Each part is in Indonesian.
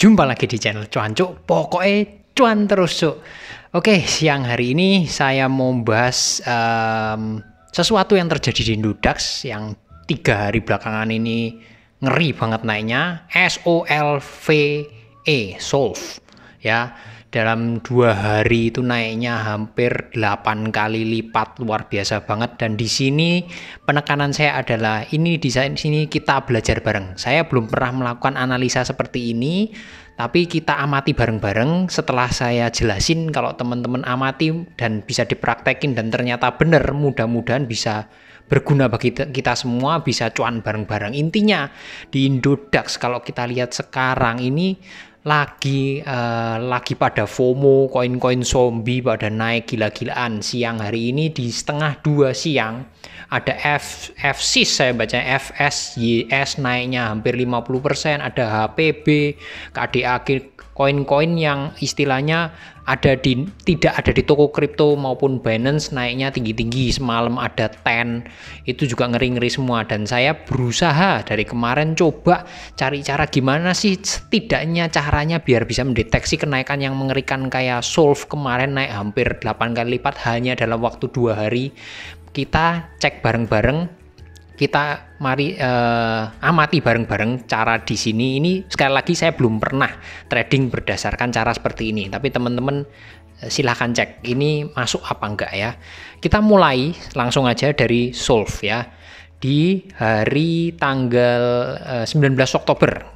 Jumpa lagi di channel Cuancuk, pokoknya cuan terus cuk. Oke, siang hari ini saya mau bahas sesuatu yang terjadi di Indodax yang 3 hari belakangan ini ngeri banget naiknya. SOLVE ya, dalam 2 hari itu naiknya hampir 8 kali lipat, luar biasa banget. Dan di sini penekanan saya adalah ini, di sini kita belajar bareng. Saya belum pernah melakukan analisa seperti ini, tapi kita amati bareng-bareng. Setelah saya jelasin, kalau teman-teman amati dan bisa dipraktekin dan ternyata benar, mudah-mudahan bisa berguna bagi kita semua, bisa cuan bareng-bareng. Intinya di Indodax kalau kita lihat sekarang ini lagi pada FOMO, koin-koin zombie pada naik gila-gilaan. Siang hari ini di 1:30 siang ada FSYS, saya baca FSYS naiknya hampir 50%, ada HPB, KDAG, koin-koin yang istilahnya tidak ada di toko kripto maupun Binance naiknya tinggi-tinggi. Semalam ada TEN, itu juga ngeri-ngeri semua. Dan saya berusaha dari kemarin coba cari cara gimana sih setidaknya caranya biar bisa mendeteksi kenaikan yang mengerikan kayak SOLVE kemarin naik hampir 8 kali lipat hanya dalam waktu 2 hari. Kita cek bareng-bareng, kita mari amati bareng-bareng cara di sini. Ini sekali lagi saya belum pernah trading berdasarkan cara seperti ini, tapi teman-teman silahkan cek ini masuk apa enggak ya. Kita mulai langsung aja dari SOLVE ya. Di hari tanggal 19 Oktober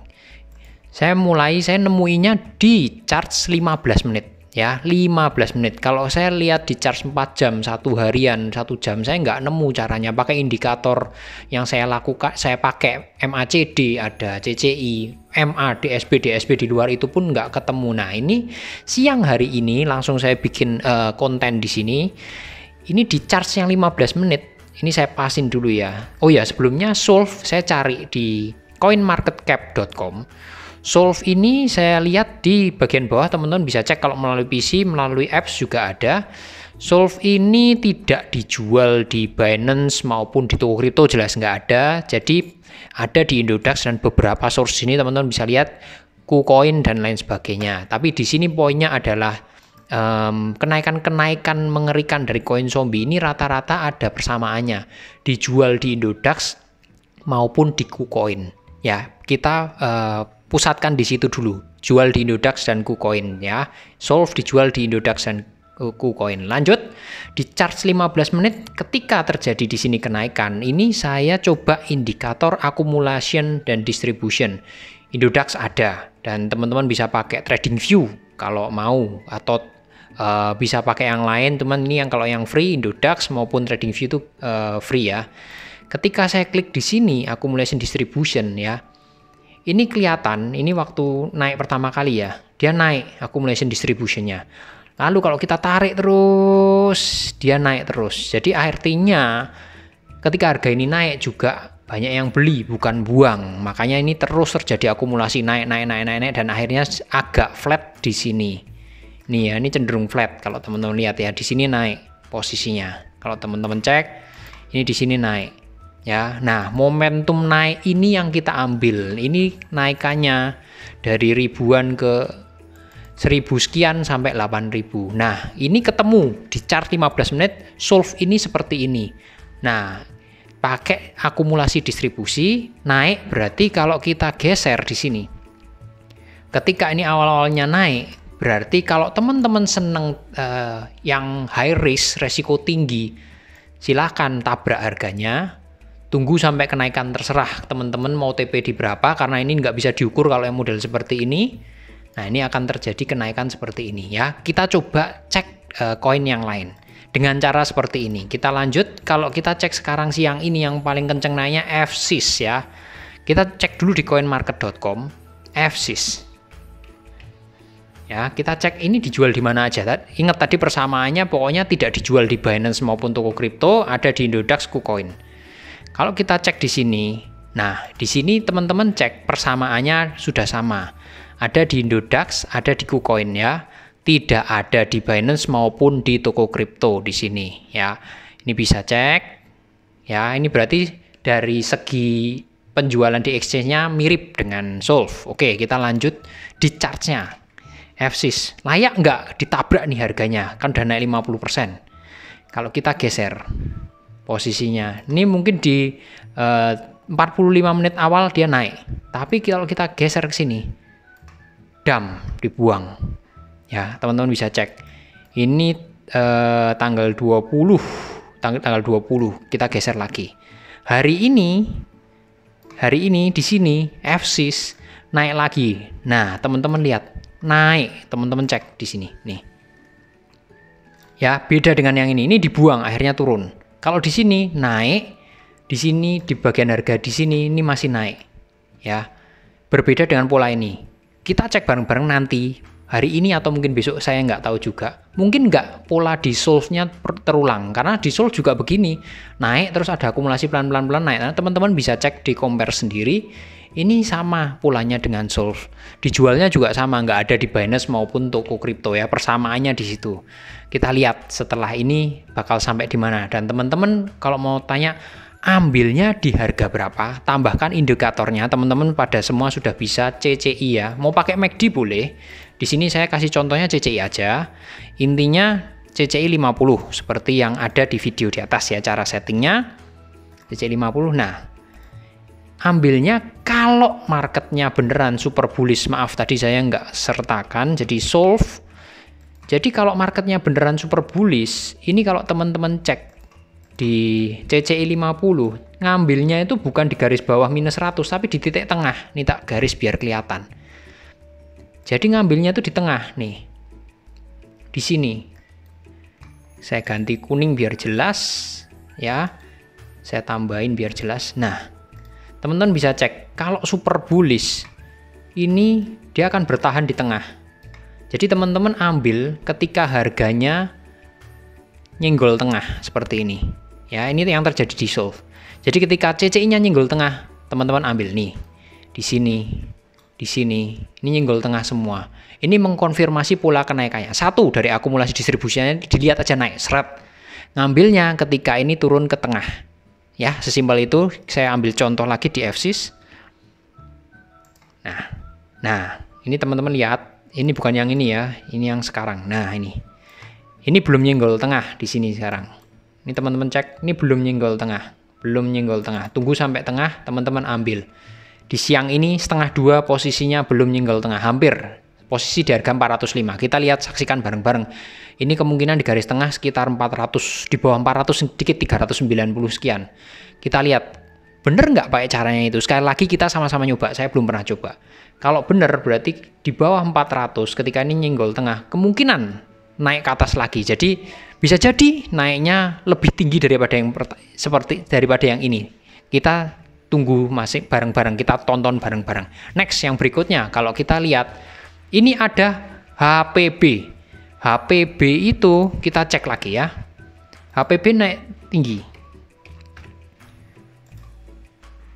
saya nemuinya di charts 15 menit ya, 15 menit. Kalau saya lihat di charts 4 jam, 1 harian, 1 jam, saya nggak nemu caranya. Pakai indikator yang saya lakukan, saya pakai MACD, ada CCI, MA, DSB di luar itu pun nggak ketemu. Nah ini siang hari ini langsung saya bikin konten di sini. Ini di charts yang 15 menit. Ini saya pasin dulu ya. Oh ya, sebelumnya SOLVE saya cari di coinmarketcap.com. SOLVE ini saya lihat di bagian bawah, teman-teman bisa cek kalau melalui PC, melalui apps juga ada. SOLVE ini tidak dijual di Binance maupun di toko kripto, jelas nggak ada. Jadi ada di Indodax dan beberapa source ini teman-teman bisa lihat, KuCoin dan lain sebagainya. Tapi di sini poinnya adalah kenaikan-kenaikan mengerikan dari koin zombie ini rata-rata ada persamaannya, dijual di Indodax maupun di KuCoin. Ya, kita pusatkan di situ dulu, jual di Indodax dan KuCoin ya. SOLVE dijual di Indodax dan KuCoin. Lanjut di charts 15 menit, ketika terjadi di sini kenaikan, ini saya coba indikator accumulation dan distribution. Indodax ada dan teman-teman bisa pakai TradingView kalau mau, atau bisa pakai yang lain teman. Ini yang kalau yang free Indodax maupun TradingView itu free ya. Ketika saya klik di sini accumulation distribution ya, ini kelihatan, ini waktu naik pertama kali ya, dia naik accumulation distributionnya. Lalu kalau kita tarik terus, dia naik terus. Jadi artinya ketika harga ini naik juga banyak yang beli, bukan buang. Makanya ini terus terjadi akumulasi naik dan akhirnya agak flat di sini. Nih ya, ini cenderung flat kalau teman-teman lihat ya. Di sini naik posisinya. Kalau teman-teman cek, ini di sini naik. Ya, nah momentum naik ini yang kita ambil. Ini naikannya dari ribuan ke 1000 sekian sampai 8000. Nah, ini ketemu di chart 15 menit SOLVE ini seperti ini. Nah, pakai akumulasi distribusi naik, berarti kalau kita geser di sini, ketika ini awal-awalnya naik, berarti kalau teman-teman seneng yang high risk, resiko tinggi, silahkan tabrak harganya. Tunggu sampai kenaikan, terserah teman-teman mau TP di berapa, karena ini nggak bisa diukur kalau yang model seperti ini. Nah, ini akan terjadi kenaikan seperti ini ya. Kita coba cek koin yang lain dengan cara seperti ini. Kita lanjut, kalau kita cek sekarang siang ini yang paling kenceng naiknya FSYS ya. Kita cek dulu di coinmarket.com, FSYS. Ya, kita cek ini dijual di mana aja. Ingat tadi persamaannya, pokoknya tidak dijual di Binance maupun toko kripto, ada di Indodax, KuCoin. Kalau kita cek di sini, nah di sini teman-teman cek persamaannya sudah sama. Ada di Indodax, ada di KuCoin ya. Tidak ada di Binance maupun di toko kripto di sini ya. Ini bisa cek. Ya, ini berarti dari segi penjualan di exchange-nya mirip dengan Solve. Oke, kita lanjut di chartnya. FSIS, layak nggak ditabrak nih harganya? Kan udah naik 50%. Kalau kita geser posisinya, ini mungkin di 45 menit awal dia naik. Tapi kalau kita geser ke sini, dibuang. Ya, teman-teman bisa cek. Ini tanggal 20, kita geser lagi. Hari ini di sini FSIS naik lagi. Nah, teman-teman lihat, naik. Teman-teman cek di sini, nih. Ya, beda dengan yang ini dibuang, akhirnya turun. Kalau di sini naik, di sini di bagian harga di sini ini masih naik. Ya. Berbeda dengan pola ini. Kita cek bareng-bareng nanti, hari ini atau mungkin besok, saya nggak tahu juga. Mungkin nggak pola di Solve-nya terulang, karena di Solve juga begini, naik terus ada akumulasi pelan-pelan naik. Nah, teman-teman bisa cek di compare sendiri. Ini sama polanya dengan Solve. Dijualnya juga sama, nggak ada di Binance maupun toko kripto ya. Persamaannya di situ. Kita lihat setelah ini bakal sampai di mana. Dan teman-teman kalau mau tanya ambilnya di harga berapa, tambahkan indikatornya. Teman-teman pada semua sudah bisa CCI ya. Mau pakai MACD boleh. Di sini saya kasih contohnya CCI aja. Intinya CCI 50 seperti yang ada di video di atas ya, cara settingnya. CCI 50. Nah, ambilnya kalau marketnya beneran super bullish, maaf tadi saya nggak sertakan, jadi Solve. Jadi kalau marketnya beneran super bullish, ini kalau teman-teman cek di CCI 50, ngambilnya itu bukan di garis bawah minus 100, tapi di titik tengah. Ini tak garis biar kelihatan. Jadi ngambilnya itu di tengah nih. Di sini. Saya ganti kuning biar jelas ya. Saya tambahin biar jelas. Nah, teman-teman bisa cek kalau super bullish ini dia akan bertahan di tengah. Jadi teman-teman ambil ketika harganya nyenggol tengah seperti ini. Ya, ini yang terjadi di Solve. Jadi ketika CCI-nya nyenggol tengah, teman-teman ambil nih. Di sini, ini nyenggol tengah semua. Ini mengkonfirmasi pola kenaikannya. Satu, dari akumulasi distribusinya dilihat aja naik, seret. Ngambilnya ketika ini turun ke tengah. Ya, sesimpel itu. Saya ambil contoh lagi di FSIS. Nah, ini teman-teman lihat. Ini bukan yang ini ya, ini yang sekarang. Nah, ini belum nyenggol tengah di sini sekarang. Ini teman-teman cek, ini belum nyenggol tengah. Tunggu sampai tengah, teman-teman ambil. Di siang ini setengah 2 posisinya belum nyenggol tengah, hampir posisi di harga 405. Kita lihat, saksikan bareng-bareng. Ini kemungkinan di garis tengah sekitar 400, di bawah 400 sedikit 390 sekian. Kita lihat, bener nggak pakai caranya itu? Sekali lagi kita sama-sama nyoba, saya belum pernah coba. Kalau bener berarti di bawah 400 ketika ini nyenggol tengah, kemungkinan naik ke atas lagi. Jadi bisa jadi naiknya lebih tinggi daripada yang ini. Kita tunggu masih bareng-bareng, kita tonton bareng-bareng. Next yang berikutnya, kalau kita lihat ini ada HPB. HPB itu kita cek lagi ya. HPB naik tinggi.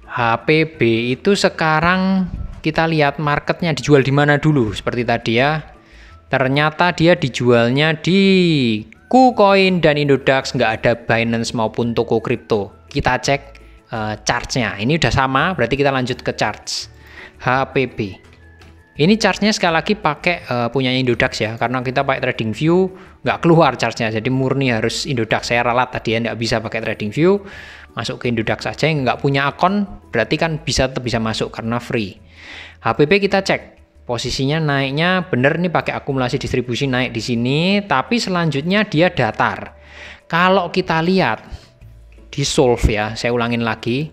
HPB itu sekarang kita lihat marketnya dijual di mana dulu, seperti tadi ya. Ternyata dia dijualnya di KuCoin dan Indodax, nggak ada Binance maupun toko kripto. Kita cek chartnya. Ini udah sama, berarti kita lanjut ke charts. HPB. Ini chartnya sekali lagi pakai punyanya Indodax ya, karena kita pakai TradingView nggak keluar chartnya, jadi murni harus Indodax. Saya ralat tadi ya, nggak bisa pakai TradingView, masuk ke Indodax saja. Yang nggak punya akun berarti kan tetap bisa masuk karena free. HPB kita cek posisinya naiknya bener nih, pakai akumulasi distribusi naik di sini, tapi selanjutnya dia datar. Kalau kita lihat di Solve ya, saya ulangin lagi,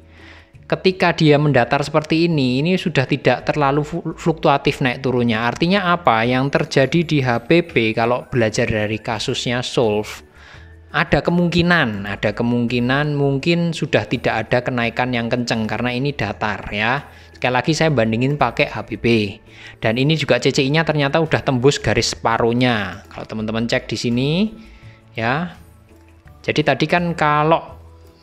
ketika dia mendatar seperti ini sudah tidak terlalu fluktuatif naik turunnya. Artinya apa? Yang terjadi di HPB kalau belajar dari kasusnya Solve, ada kemungkinan mungkin sudah tidak ada kenaikan yang kenceng karena ini datar ya. Sekali lagi saya bandingin pakai HPB. Dan ini juga CCI-nya ternyata udah tembus garis separuhnya. Kalau teman-teman cek di sini ya. Jadi tadi kan kalau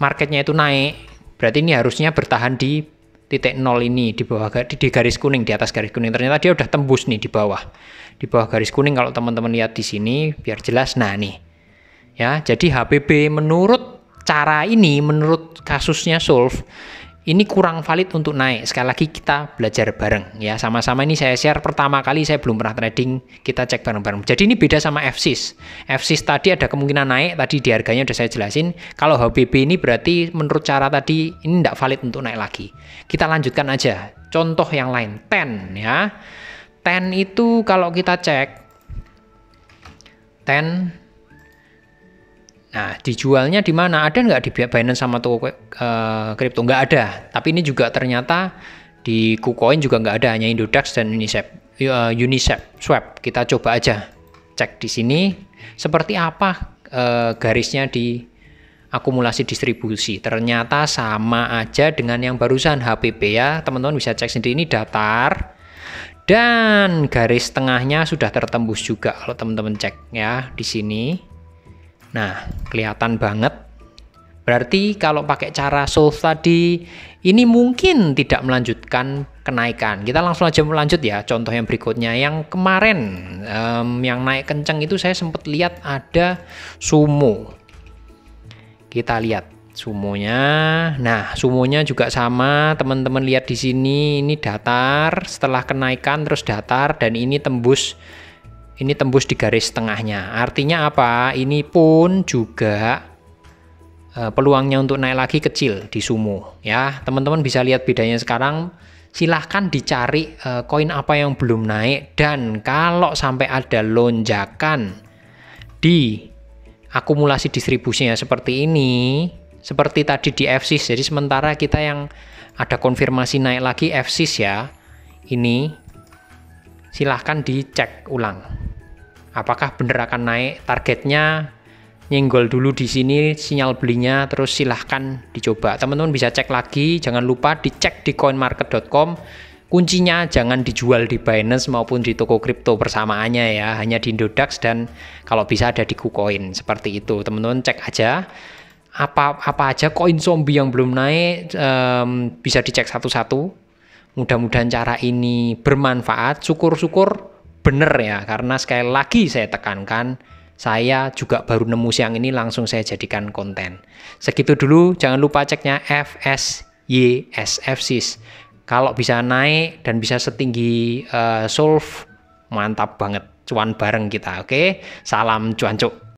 marketnya itu naik, berarti ini harusnya bertahan di titik 0 ini, di bawah di garis kuning, di atas garis kuning. Ternyata dia udah tembus nih di bawah. Di bawah garis kuning kalau teman-teman lihat di sini biar jelas. Nah, nih. Ya, jadi HPB menurut cara ini, menurut kasusnya Solve, ini kurang valid untuk naik. Sekali lagi kita belajar bareng ya, sama-sama. Ini saya share pertama kali, saya belum pernah trading, kita cek bareng-bareng. Jadi ini beda sama FSIS. FSIS tadi ada kemungkinan naik, tadi di harganya udah saya jelasin. Kalau HBB ini berarti menurut cara tadi ini tidak valid untuk naik lagi. Kita lanjutkan aja. Contoh yang lain, TEN ya. TEN itu kalau kita cek TEN, nah, dijualnya di mana? Ada nggak di Binance sama toko kripto? Nggak ada. Tapi ini juga ternyata di KuCoin juga nggak ada, hanya Indodax dan Uniswap. Kita coba aja cek di sini seperti apa garisnya di akumulasi distribusi. Ternyata sama aja dengan yang barusan HPP ya. Teman-teman bisa cek sendiri, ini datar. Dan garis tengahnya sudah tertembus juga kalau teman-teman cek ya di sini. Nah, kelihatan banget. Berarti kalau pakai cara solve tadi, ini mungkin tidak melanjutkan kenaikan. Kita langsung aja melanjut ya. Contoh yang berikutnya, yang kemarin yang naik kenceng itu saya sempat lihat ada Sumo. Kita lihat Sumonya. Nah, Sumonya juga sama. Teman-teman lihat di sini, ini datar. Setelah kenaikan terus datar dan ini tembus. Ini tembus di garis tengahnya. Artinya apa? Ini pun juga peluangnya untuk naik lagi kecil di Sumo. Ya, teman-teman bisa lihat bedanya sekarang. Silahkan dicari koin apa yang belum naik. Dan kalau sampai ada lonjakan di akumulasi distribusinya seperti ini, seperti tadi di FSIS. Jadi sementara kita yang ada konfirmasi naik lagi FSIS ya. Ini silahkan dicek ulang. Apakah benar akan naik? Targetnya nyenggol dulu di sini sinyal belinya, terus silahkan dicoba. Teman-teman bisa cek lagi, jangan lupa dicek di coinmarket.com. Kuncinya jangan dijual di Binance maupun di toko kripto bersamaannya ya, hanya di Indodax dan kalau bisa ada di KuCoin. Seperti itu, teman-teman cek aja. Apa aja koin zombie yang belum naik, bisa dicek satu-satu. Mudah-mudahan cara ini bermanfaat. Syukur-syukur bener ya, karena sekali lagi saya tekankan, saya juga baru nemu siang ini, langsung saya jadikan konten. Segitu dulu, jangan lupa ceknya FSIS. Kalau bisa naik dan bisa setinggi solve, mantap banget. Cuan bareng kita, oke? Salam cuancuk.